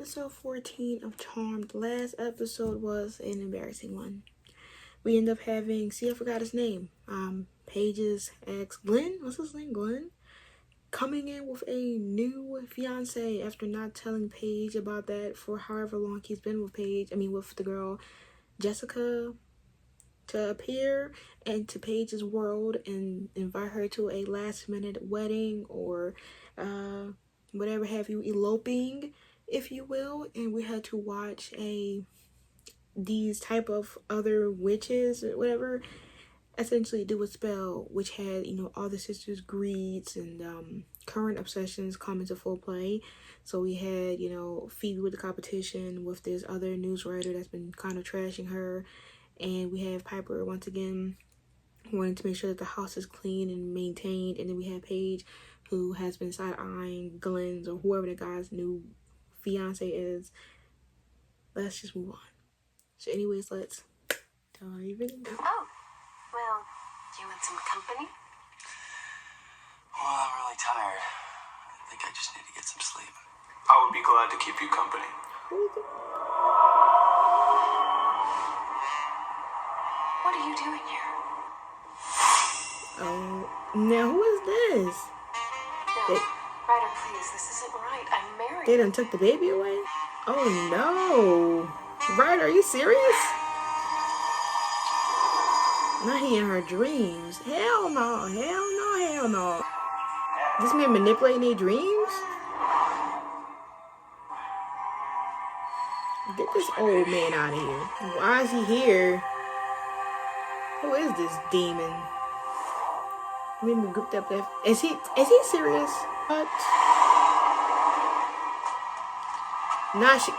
episode 14 of Charmed. The last episode was an embarrassing one. We end up having, I forgot his name. Paige's ex, Glenn? What's his name? Glenn? Coming in with a new fiance after not telling Paige about that for however long he's been with Paige. With the girl, Jessica, to appear into Paige's world and invite her to a last minute wedding or whatever have you, eloping, if you will. And we had to watch these type of other witches or whatever essentially do a spell which had, all the sisters' greeds and current obsessions come into full play. So we had, Phoebe with the competition with this other news writer that's been kind of trashing her. And we have Piper once again wanting to make sure that the house is clean and maintained. And then we have Paige, who has been side-eyeing Glenn's or whoever the guy's new fiance is. Let's just move on. So anyways, let's dive in. Oh, well, do you want some company? Well, I'm really tired. I think I just need to get some sleep. I would be glad to keep you company. What are you doing here? Oh, now who is this? No, Ryder, please, this isn't right. I'm married. They done took the baby away? Oh no. Ryder, are you serious? Not he in her dreams. Hell no, hell no, hell no. This man manipulating their dreams? Get this old man out of here. Why is he here? Who is this demon? Made me gripped up that. Is he serious? What? Nah, she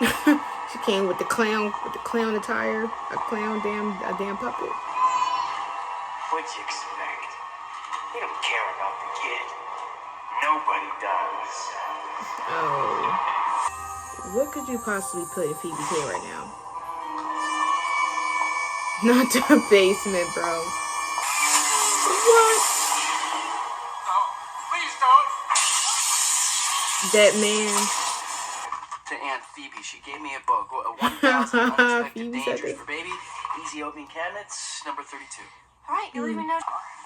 came with the clown attire, a damn puppet. What'd you expect? They don't care about the kid. Nobody does. Oh. What could you possibly put in Phoebe's hair right now? Not the basement, bro. What? No, please don't. That man. To Aunt Phoebe, she gave me a book. 1,000 Unexpected Phoebe said Dangers this. for Baby. Easy opening cabinets, number 32. All right, you'll even know.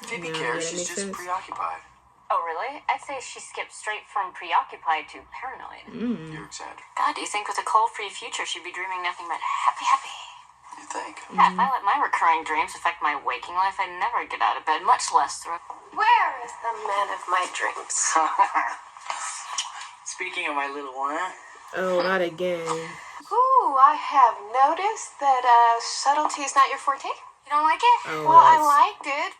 Phoebe No, cares, that she's makes just sense. preoccupied. Oh, really? I'd say she skipped straight from preoccupied to paranoid. You're exaggerating. God, do you think with a cold-free future she'd be dreaming nothing but happy, happy? You think? Yeah, if I let my recurring dreams affect my waking life, I'd never get out of bed, much less throw. Where is the man of my dreams? Speaking of my little one, Oh, not again. Ooh, I have noticed that subtlety is not your forte. You don't like it? Oh, well, I that's- liked it.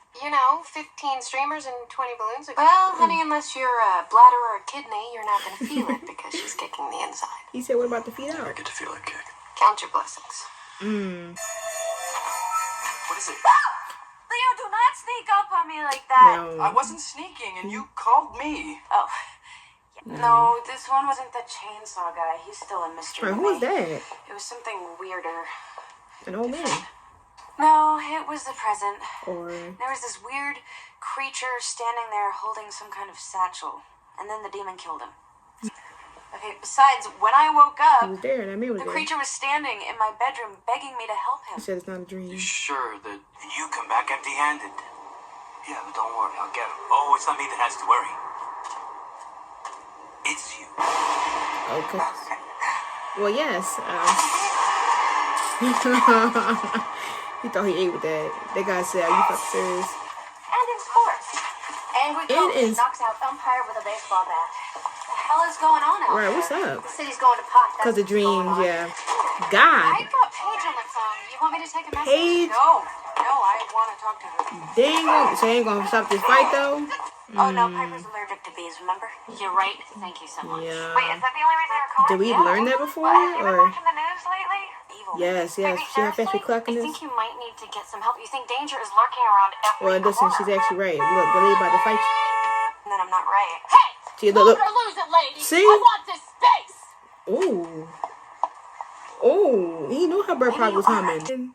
15 streamers and 20 balloons. Well, honey, unless you're a bladder or a kidney, you're not going to feel it because she's kicking the inside. He said, what about the feet I out? get to feel it kick. Count your blessings. What is it? Leo, do not sneak up on me like that. No. I wasn't sneaking, and you called me. Oh. Yeah. No, this one wasn't the chainsaw guy. He's still a mystery. Right, to who is me. that? It was something weirder. An old man. No, it was the present. Or There was this weird creature standing there holding some kind of satchel. And then the demon killed him. Okay, besides, when I woke he up, was there. That man was the there. creature was standing in my bedroom begging me to help He him. said it's not a dream. You sure that... You come back empty-handed. Yeah, but don't worry, I'll get him. Oh, it's not me that has to worry. It's you. Okay. Well, yes. He thought he ate with that. That guy said, "Are you fucking serious?" And in sports, angry coach is- knocks out umpire with a baseball bat. What the hell is going on out Right, there? what's up? The city's going to pot. That's Because of what's going dreams, on. yeah. I God, got Paige on the phone. You want me to take a message? Paige? No, I want to talk to her. they ain't gonna stop this fight though. Oh no, Piper's allergic to bees. Remember? You're right. Thank you so much. Yeah. Wait, is that the only reason you're calling? Did we Yeah. learn that before? Have you been Or watching the news lately? Evil. yes, Baby, she have to seriously? clock in I this. think you might need to get some help. You think danger is lurking around every Well, listen, corner. she's actually right. Look, the lady about to fight you. And then I'm not right. Hey! See, look. or lose it, lady. See? I want this space. Ooh. Oh, he knew her bird probably was humming. Wait a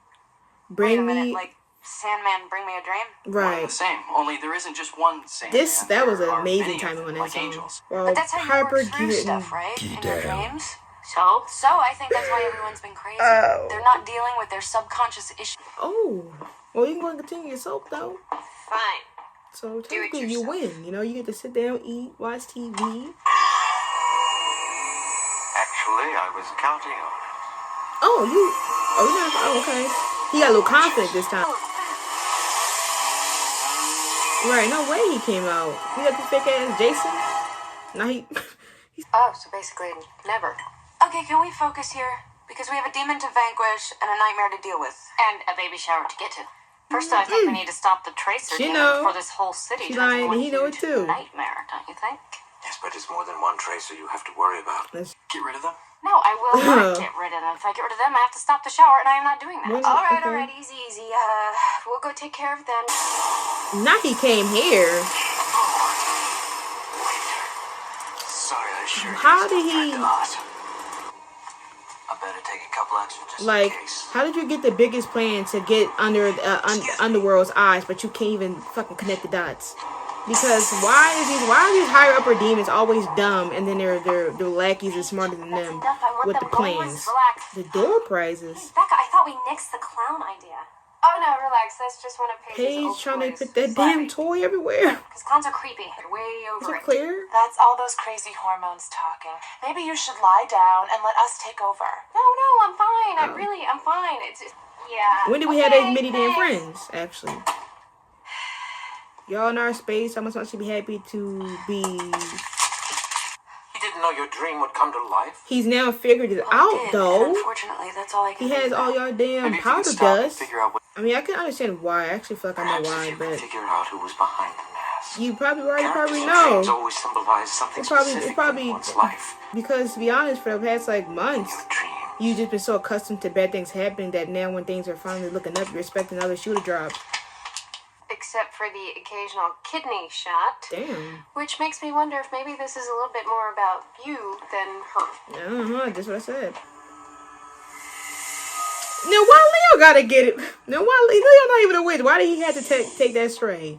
Bring minute, me like Sandman, bring me a dream. One and right. the same, only there isn't just one same. This man. that was There are amazing many of timing them, on that like song. angels. Well, But that's how you Piper work through getting stuff, right? In your dreams. So I think that's why everyone's been crazy. Oh. They're not dealing with their subconscious issues. Oh. Well, you can go and continue your soap, though. Fine. So technically you win. You know, you get to sit down, eat, watch TV. Actually, I was counting on it. Okay. He got a little confident this time. Right, no way he came out. He got this fake ass Jason. Now he... Oh, so basically never. Okay, can we focus here? Because we have a demon to vanquish and a nightmare to deal with. And a baby shower to get to. First, I think we need to stop the tracer demon before this whole city turns into one huge nightmare, don't you think? Yes, but it's more than one tracer you have to worry about. Get rid of them? No, I will not get rid of them. If I get rid of them, I have to stop the shower, and I am not doing that. All right, easy. We'll go take care of them. Now he came here. Sorry, I sure How did he... I better take a couple extra just Like, in case. how did you get the biggest plan to get under Underworld's eyes, but you can't even fucking connect the dots? Because why are these higher upper demons always dumb, and then their lackeys are smarter than them with the plans? The door prizes. Becca, I thought we nixed the clown idea. Oh no, relax. That's just one of Paige's old Paige trying to toys. put that damn toy everywhere. Because clowns are creepy. They're way Is over it it. clear? That's all those crazy hormones talking. Maybe you should lie down and let us take over. No, I'm fine. I'm fine. It's just, yeah. When did we have those many damn friends, actually? Y'all in our space, I'm supposed to be happy to be... You didn't know your dream would come to life? He's now figured it out, though. Unfortunately, that's all I can He has all y'all damn Maybe if you powder could stop and dust. figure out what... I mean, I can understand why. I actually feel like I know Perhaps why, if you but... could figure out who was behind the mask. You probably already Dreams know. always symbolize something specific in one's life. Because, to be honest, for the past, like, months, Your dream. you've just been so accustomed to bad things happening that now when things are finally looking up, you're expecting another shoe to drop. Except for the occasional kidney shot. Damn. Which makes me wonder if maybe this is a little bit more about you than her. That's what I said. Now, why Leo gotta get it? Now, why Leo not even a witch? Why did he have to take that stray?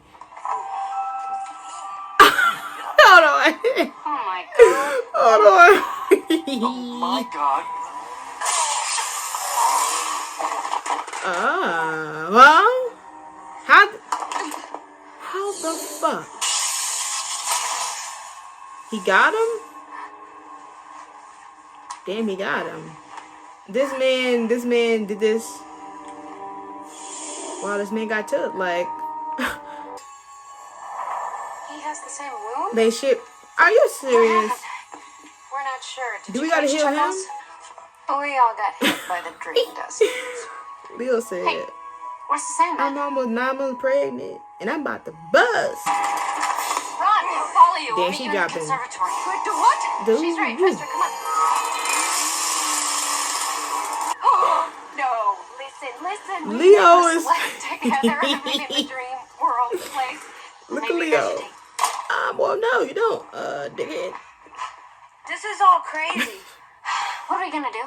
Hold on. Oh my god. Hold on. Oh my god. Well, how the fuck? He got him? Damn, he got him. This man did this. Wow, this man got took, like. He has the same wound? They ship. Are you serious? We're not sure. Do we gotta heal him? We all got hit by the dream dust. Leo said, Hey, where's the sandman? I'm almost 9 months pregnant, and I'm about to buzz. Run, he'll follow you. Damn, We'll she meet you in the dropping. conservatory. Do what? Dude, She's right, you- Twister, come on. No, listen. We Leo never is- slept together in the dream world place. Look at Maybe we Leo. should take- Well, no, you don't, dickhead. This is all crazy. What are we gonna do?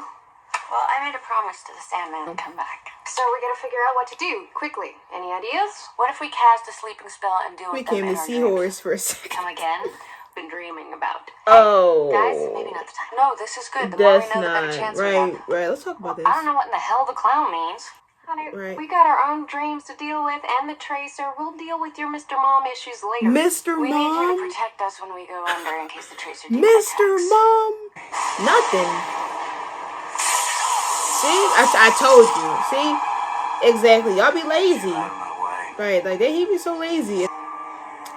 Well, I made a promise to the Sandman to come back. So we gotta figure out what to do, quickly. Any ideas? What if we cast a sleeping spell and deal We with them came in to our seahorse for a second. Come again? Been dreaming about. Oh. Guys, maybe not the time. No, this is good. The more That's we know, the better not chance we have. right. Let's talk about this. I don't know what in the hell the clown means. Honey, Right. we got our own dreams to deal with, and the tracer. We'll deal with your Mr. Mom issues later. Mr. We need you Mom? to protect us when we go under in case the tracer demon Mr. attacks. Mom? Nothing. See? I told you. See? Exactly. Y'all be lazy. Out of my way. Right, like he be so lazy.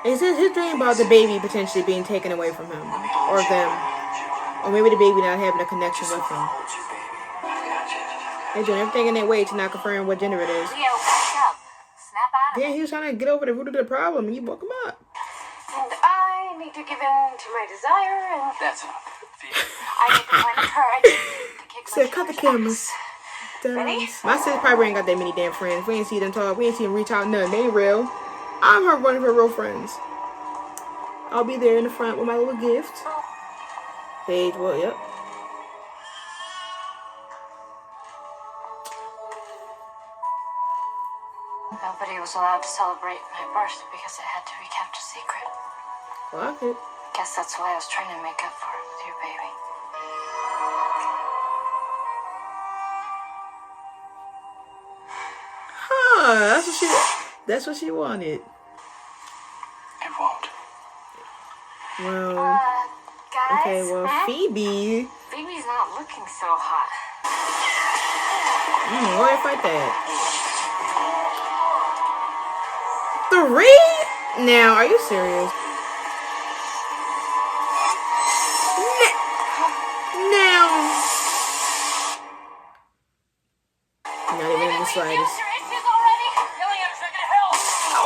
It's his dream about the baby potentially being taken away from him. Or them. Or maybe the baby not having a connection with him. Hold you, baby. I've got you. They're doing everything in their way to not confirm what gender it is. Leo, wake up. Snap out of Yeah, he was trying to get over the root of the problem and you woke him up. And I need to give in to my desire, and That's enough. Phoebe. I need to find the courage to kick my Said, cut the killer's cameras. ass. Ready? My sis probably ain't got that many damn friends. We ain't see them talk. We ain't see them reach out. None. They ain't real. I'm one of her real friends. I'll be there in the front with my little gift. Paige, well, yep. Nobody was allowed to celebrate my birth because it had to be kept a secret. Fuck it. Guess that's why I was trying to make up for it with your baby. Yeah, that's what she wanted. It won't. Well, Guys? okay, well, Phoebe. Phoebe's not looking so hot. Where you fight that? 3? Now, are you serious? Now. Not even in the slightest.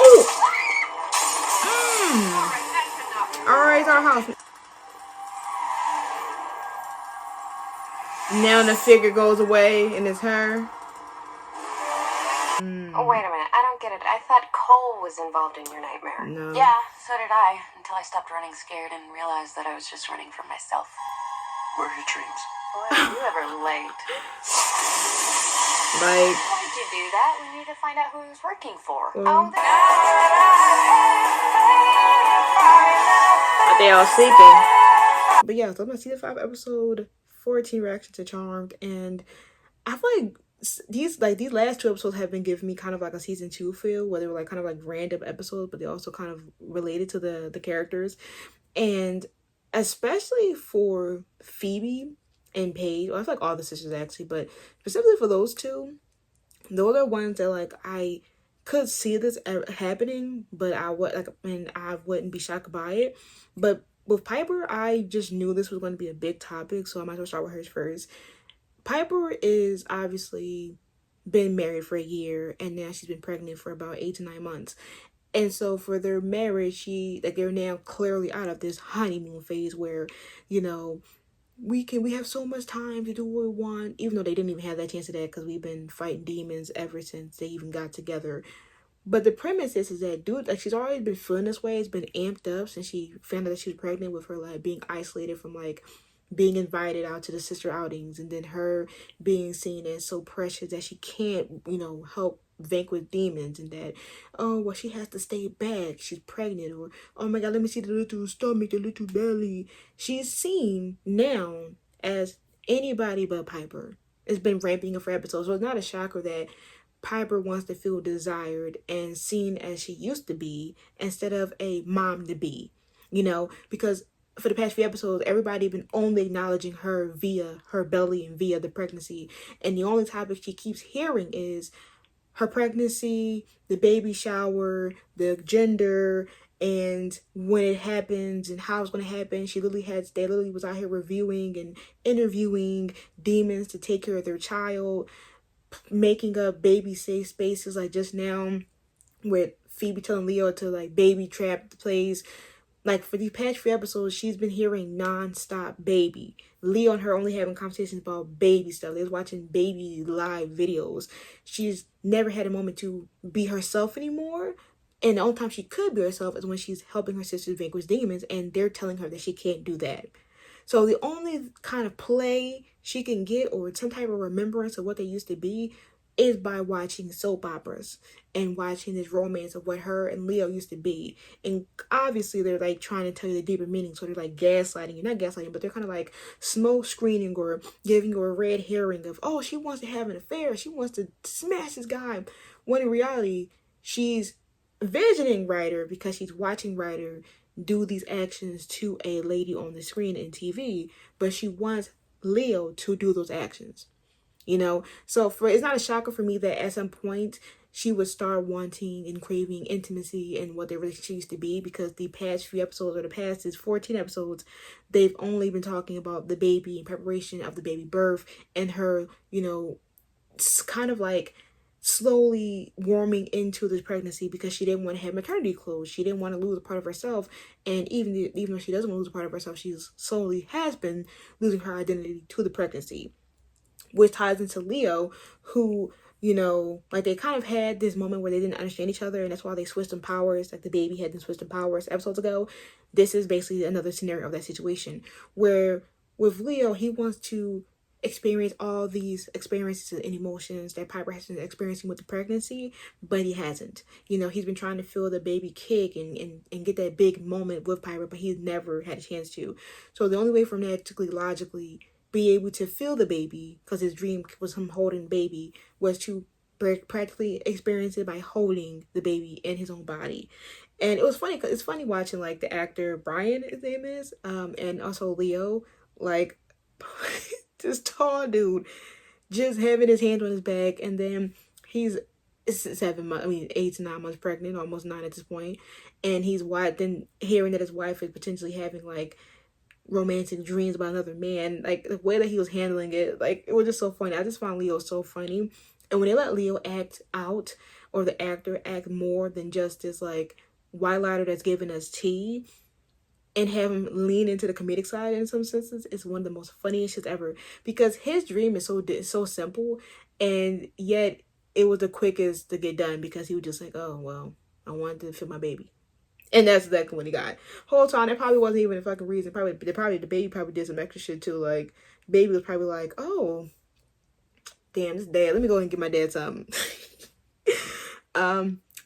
Oh! Alright, it's our house. Now the figure goes away and it's her. Oh, wait a minute. I don't get it. I thought Cole was involved in your nightmare. No. Yeah, so did I, until I stopped running scared and realized that I was just running from myself. Where are your dreams? Boy, are you ever late. Like, Why did you do that? We need to find out who he was working for. Well- Oh, are they all sleeping? But yeah, so I'm gonna see the 5 episode 14 reaction to Charmed, and I feel like these last 2 episodes have been giving me kind of like a season 2 feel, where they were like kind of like random episodes, but they also kind of related to the characters, and especially for Phoebe and Paige. Well, I feel like all the sisters actually, but specifically for those two, those are ones that like I could see this happening, but I wouldn't be shocked by it. But with Piper, I just knew this was going to be a big topic, so I might as well start with hers first. Piper is obviously been married for a year, and now she's been pregnant for about 8 to 9 months. And so for their marriage, they're now clearly out of this honeymoon phase where, you know, we have so much time to do what we want, even though they didn't even have that chance of that because we've been fighting demons ever since they even got together. But the premise is that dude, like, she's already been feeling this way. It's been amped up since she found out that she was pregnant, with her like being isolated from like being invited out to the sister outings, and then her being seen as so precious that she can't, help vanquish demons, and that, oh, well, she has to stay back, she's pregnant, or, oh my god, let me see the little stomach, the little belly. She's seen now as anybody but Piper. It's been ramping up for episodes, so it's not a shocker that Piper wants to feel desired and seen as she used to be instead of a mom to be, because for the past few episodes, everybody been only acknowledging her via her belly and via the pregnancy. And the only topic she keeps hearing is her pregnancy, the baby shower, the gender, and when it happens and how it's going to happen. They literally was out here reviewing and interviewing demons to take care of their child, making up baby safe spaces, like just now with Phoebe telling Leo to like baby trap the place. Like for these past few episodes, she's been hearing non-stop baby. Leo and her only having conversations about baby stuff. They was watching baby live videos. She's never had a moment to be herself anymore. And the only time she could be herself is when she's helping her sisters vanquish demons, and they're telling her that she can't do that. So the only kind of play she can get, or some type of remembrance of what they used to be, is by watching soap operas and watching this romance of what her and Leo used to be. And obviously they're like trying to tell you the deeper meaning. So they're like gaslighting you, not gaslighting, but they're kind of like smoke screening or giving you a red herring of, oh, she wants to have an affair, she wants to smash this guy. When in reality, she's visioning Ryder because she's watching Ryder do these actions to a lady on the screen in TV, but she wants Leo to do those actions. So it's not a shocker for me that at some point she would start wanting and craving intimacy and what their relationship used to be, because the past few episodes, or the past 14 episodes, they've only been talking about the baby and preparation of the baby birth, and her, kind of like slowly warming into this pregnancy because she didn't want to have maternity clothes. She didn't want to lose a part of herself. And even though she doesn't want to lose a part of herself, she slowly has been losing her identity to the pregnancy. Which ties into Leo, who, like they kind of had this moment where they didn't understand each other, and that's why they switched in powers. Like the baby had them switched in powers episodes ago. This is basically another scenario of that situation, where with Leo, he wants to experience all these experiences and emotions that Piper has been experiencing with the pregnancy, but he hasn't. He's been trying to feel the baby kick and get that big moment with Piper, but he's never had a chance to. So the only way for him to logically be able to feel the baby, because his dream was him holding the baby, was to practically experience it by holding the baby in his own body. And it was funny because it's funny watching like the actor Brian, his name is, and also Leo, like this tall dude just having his hand on his back, and then he's 7 months, 8 to 9 months pregnant, almost 9 at this point, and he's then hearing that his wife is potentially having like romantic dreams about another man, like the way that he was handling it, like it was just so funny. I just found Leo so funny, and when they let Leo act out, or the actor act more than just this like white lighter that's giving us tea, and have him lean into the comedic side in some senses, is one of the most funniest shit ever. Because his dream is so simple, and yet it was the quickest to get done because he was just like, oh well, I wanted to feel my baby, and that's exactly what he got. Whole time, that probably wasn't even the fucking reason. The baby probably did some extra shit too. Like, baby was probably like, oh, damn, this dad. Let me go and get my dad something.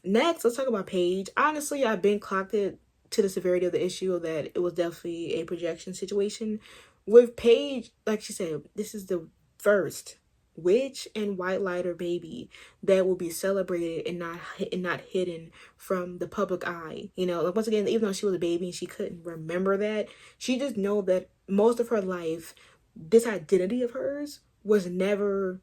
Next, let's talk about Paige. Honestly, I've been clocked it to the severity of the issue that it was definitely a projection situation. With Paige, like she said, this is the first witch and white lighter baby that will be celebrated and not hidden from the public eye. You know, like once again, even though she was a baby and she couldn't remember that, she just know that most of her life, this identity of hers was never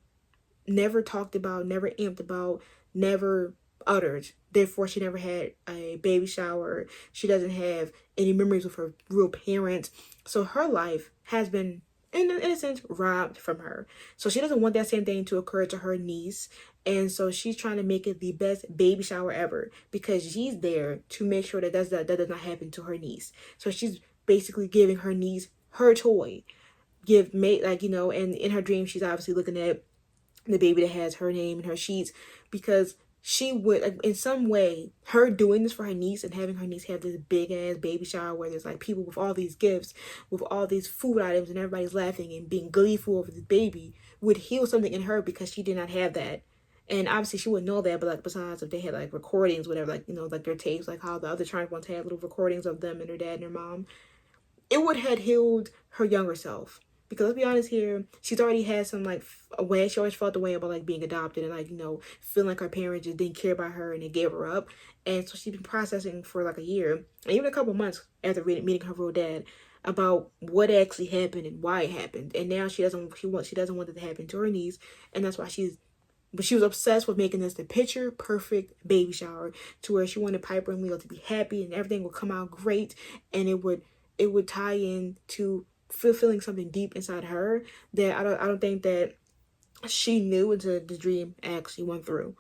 talked about, never amped about, never uttered. Therefore, she never had a baby shower. She doesn't have any memories with her real parents. So her life has been, in a sense, robbed from her. So she doesn't want that same thing to occur to her niece. And so she's trying to make it the best baby shower ever, because she's there to make sure that that does not happen to her niece. So she's basically giving her niece her toy. And in her dream, she's obviously looking at the baby that has her name in her sheets, because she would, like, in some way, her doing this for her niece and having her niece have this big ass baby shower where there's like people with all these gifts, with all these food items, and everybody's laughing and being gleeful over this baby, would heal something in her, because she did not have that. And obviously she wouldn't know that, but like, besides if they had like recordings, whatever, like, you know, like their tapes, like how the other trans ones had little recordings of them and her dad and her mom, it would have healed her younger self. Because let's be honest here, she's already had some like a way. She always felt the way about like being adopted and like, you know, feeling like her parents just didn't care about her and they gave her up. And so she's been processing for like a year, and even a couple months after meeting her real dad, about what actually happened and why it happened. And now she doesn't want it to happen to her niece, and that's why she was obsessed with making this the picture perfect baby shower, to where she wanted Piper and Leo to be happy and everything would come out great, and it would tie in to fulfilling something deep inside her that I don't think that she knew until the dream actually went through.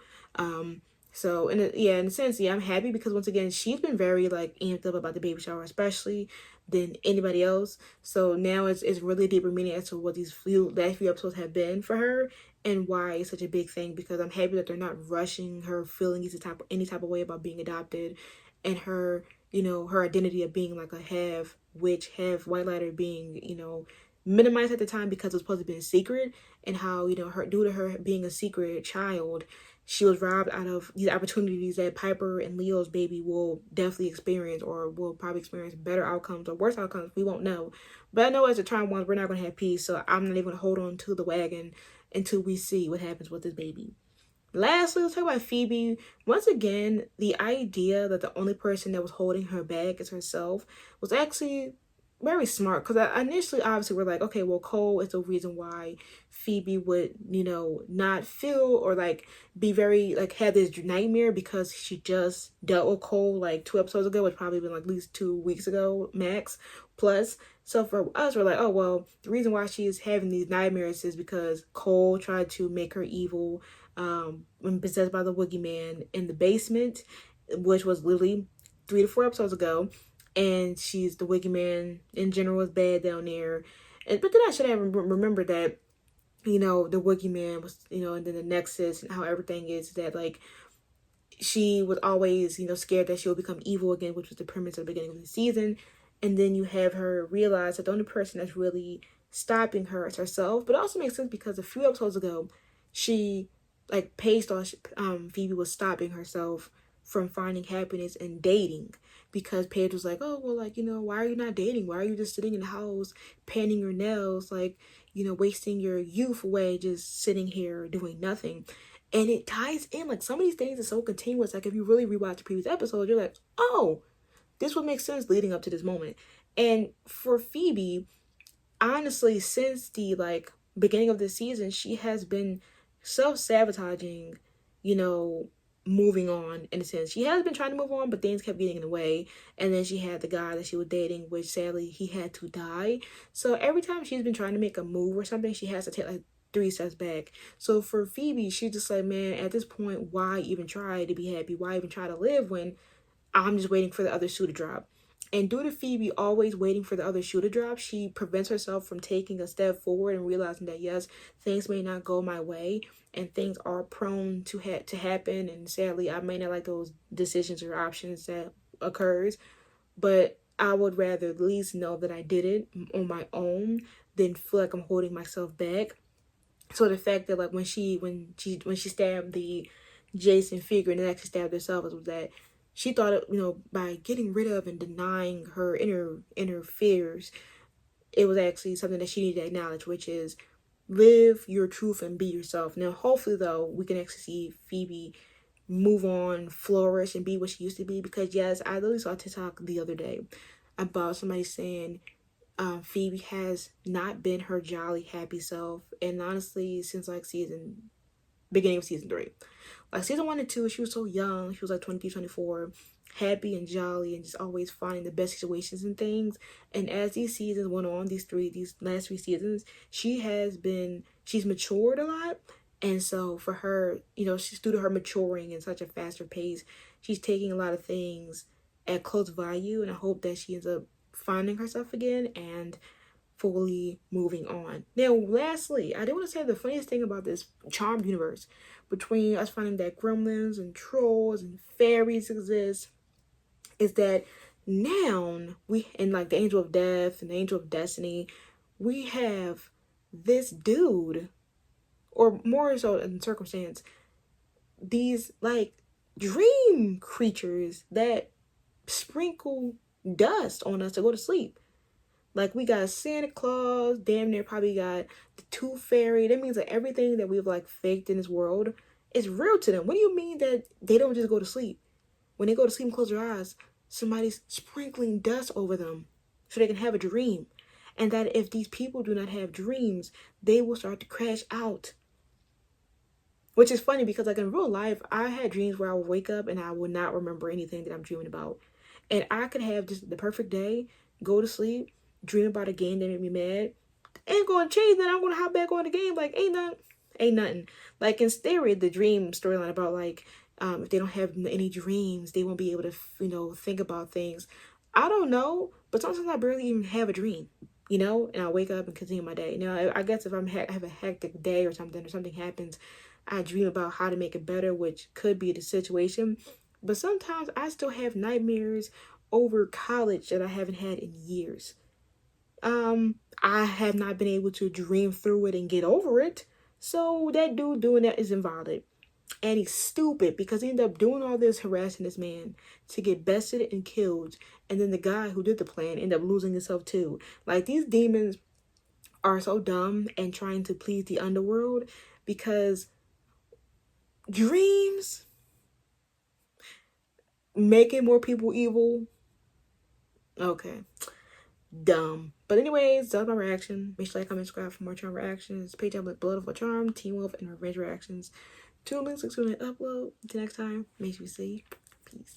So in a sense, I'm happy, because once again, she's been very like amped up about the baby shower, especially than anybody else. So now it's really a deeper meaning as to what these last few episodes have been for her, and why it's such a big thing, because I'm happy that they're not rushing her feeling any type of way about being adopted, and her, you know, her identity of being like a half witch, half white lighter being, you know, minimized at the time because it was supposed to be a secret, and how, you know, due to her being a secret child, she was robbed out of these opportunities that Piper and Leo's baby will definitely experience, or will probably experience better outcomes or worse outcomes. We won't know. But I know as the time ones, we're not going to have peace, so I'm not even going to hold on to the wagon until we see what happens with this baby. Lastly, let's talk about Phoebe. Once again, the idea that the only person that was holding her back is herself was actually very smart, because I initially obviously we're like, okay, well, Cole is the reason why Phoebe would, you know, not feel or like be very like have this nightmare, because she just dealt with Cole like 2 episodes ago, which probably been like at least 2 weeks ago max plus. So for us, we're like, oh well, the reason why she's having these nightmares is because Cole tried to make her evil, when possessed by the boogeyman in the basement, which was literally 3 to 4 episodes ago. And she's the boogeyman in general is bad down there. But then I should have remembered that, you know, the boogeyman was, you know, and then the nexus and how everything is that like she was always, you know, scared that she would become evil again, which was the premise at the beginning of the season. And then you have her realize that the only person that's really stopping her is herself. But it also makes sense because a few episodes ago, she like Paige thought Phoebe was stopping herself from finding happiness in dating, because Paige was like, oh well, like, you know, why are you not dating? Why are you just sitting in the house painting your nails, like, you know, wasting your youth away just sitting here doing nothing? And it ties in, like, some of these things are so continuous. Like, if you really rewatch the previous episode, you're like, oh, this would make sense leading up to this moment. And for Phoebe, honestly, since the, like, beginning of the season, she has been self-sabotaging, you know, moving on, in a sense. She has been trying to move on, but things kept getting in the way. And then she had the guy that she was dating, which sadly he had to die. So every time she's been trying to make a move or something, she has to take like 3 steps back. So for Phoebe, she's just like, man, at this point, why even try to be happy? Why even try to live when I'm just waiting for the other shoe to drop? And due to Phoebe always waiting for the other shoe to drop, she prevents herself from taking a step forward and realizing that, yes, things may not go my way and things are prone to happen. And sadly, I may not like those decisions or options that occurs, but I would rather at least know that I did it on my own than feel like I'm holding myself back. So the fact that, like, when she stabbed the Jason figure and then actually stabbed herself, was that she thought it, you know, by getting rid of and denying her inner fears, it was actually something that she needed to acknowledge, which is live your truth and be yourself. Now, hopefully, though, we can actually see Phoebe move on, flourish, and be what she used to be. Because yes, I literally saw a TikTok the other day about somebody saying Phoebe has not been her jolly, happy self, and honestly, since like beginning of season 3. Like season 1 and 2, she was so young. She was like 23, 24, happy and jolly and just always finding the best situations and things. And as these seasons went on, these last 3 seasons, she's matured a lot. And so for her, you know, she's due to her maturing in such a faster pace, she's taking a lot of things at close value. And I hope that she ends up finding herself again and fully moving on. Now, lastly, I do want to say the funniest thing about this Charmed universe, between us finding that gremlins and trolls and fairies exist, is that now and like the Angel of Death and the Angel of Destiny, we have this dude, or more so in circumstance, these like dream creatures that sprinkle dust on us to go to sleep. Like, we got Santa Claus, damn near probably got the Tooth Fairy. That means that everything that we've, like, faked in this world is real to them. What do you mean that they don't just go to sleep? When they go to sleep and close their eyes, somebody's sprinkling dust over them so they can have a dream. And that if these people do not have dreams, they will start to crash out. Which is funny because, like, in real life, I had dreams where I would wake up and I would not remember anything that I'm dreaming about. And I could have just the perfect day, go to sleep, dream about a game that made me mad, ain't gonna change that. I'm gonna hop back on the game like ain't nothing. Like in theory, the dream storyline about like if they don't have any dreams, they won't be able to, you know, think about things. I don't know, but sometimes I barely even have a dream, you know, and I wake up and continue my day. Now, I guess if I have a hectic day or something happens, I dream about how to make it better, which could be the situation. But sometimes I still have nightmares over college that I haven't had in years. I have not been able to dream through it and get over it. So that dude doing that is invalid. And he's stupid because he ended up doing all this, harassing this man to get bested and killed. And then the guy who did the plan ended up losing himself too. Like, these demons are so dumb and trying to please the underworld because dreams making more people evil. Okay. Dumb. But anyways, that's my reaction. Make sure to like, comment, subscribe for more charm reactions. Paige with Blood of a Charm, Teen Wolf, and Revenge reactions. 2 links to upload. Until next time, make sure you see. Peace.